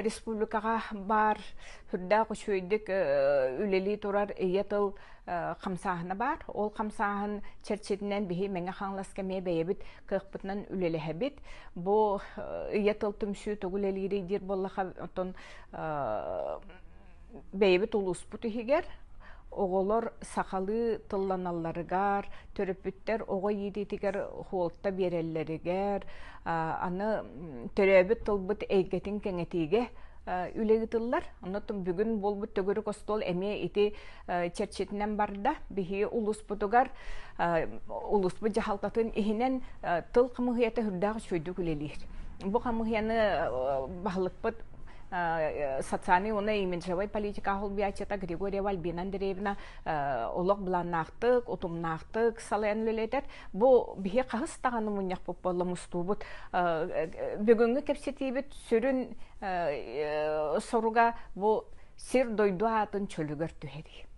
республикаға бар хүрдә көшөйдік үлели турар иятыл қамсағына бар. Ол қамсағын черчетінен бігі мәңі қаңлас кәме бәйебіт кықпытынан үлелі Бу иятыл түмші түгілелері дер боллаға бәйебіт улус бұты хигер. Оғолор сақалы тылланаларыгар, төрөпүттер оғы едетігер хуолта береллерігер, аны төрөбіт тылбыт әйгетін кәңетеге үлегі тыллар. Онытым бүгін болбыт төгірі костол әме еті черчетінен барда, бігі улус бұтығар, улус бұт жағалтатын ихінен тыл қамығыяты хүрдағы шөйді күлелер. Бұл қамығыяны бағылық бұт социальный имиджевой политика холбиячета Григория Вальбина Андреевна олог бланнахтык, утумнахтык сален лелетер. Бу бихе кахыс таганы муньяк поппалла мустубут. Бүгүнгү кепсетибит сүрүн соруга бу сир дойду атын чөлүгөр түһери.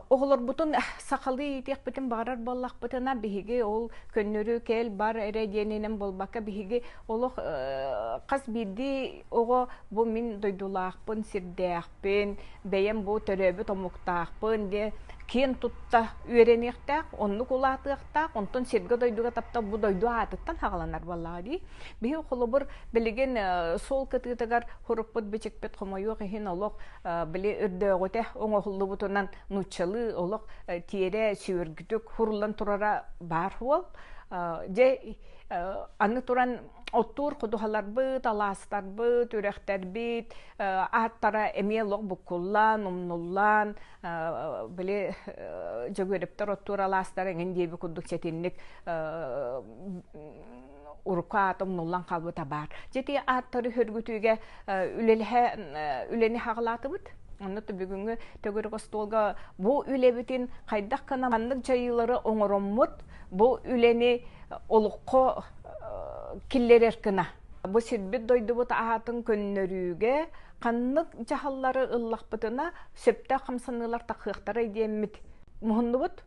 Оғылар бұтын сақалы етек бұтын бағарар боллақ бұтына бігі ол көннөрі кел бар әрәденінен болбаққа бігі олық қаз биді оғы бұл мен дойдулақпын, сирдәқпін, бәйім бұл төрөбі томуқтақпын де кен тұтта үйренектақ, онны құлатықтақ, онтын сирге дойдуға тапта бұл дойду атыттан хағаланар боллаға дей. Бігі қолы бір білген сол кітігітігар құрықпыт бічікпет қомайуық ехін олық білі үрдіғыте оңы құлы бұтынан нұтчылы олық тиере сүйіргітік хұрылан тұрара бар ол. Же аны туран оттур кудухалар быт, аластар быт, үрәхтер бит, аттара эмелок букуллан, умнуллан, биле жөгөрөптөр оттур аластар эген деби кудук четинник урка атым нуллан калбыта бар. Жети аттары хөргүтүгө үлени хагалатыбыт. Оннуты бүгүнгү төгөр костолга бу үлебитин кайдак кана мандык жайылары оңороммут, бу үлени олукко киллер эркина. Бу сирбит дойдубут аатын көннөрүүгө каннык жахаллары ыллакпытына сөптө камсанылар такыктары идеммит. Муһуннубут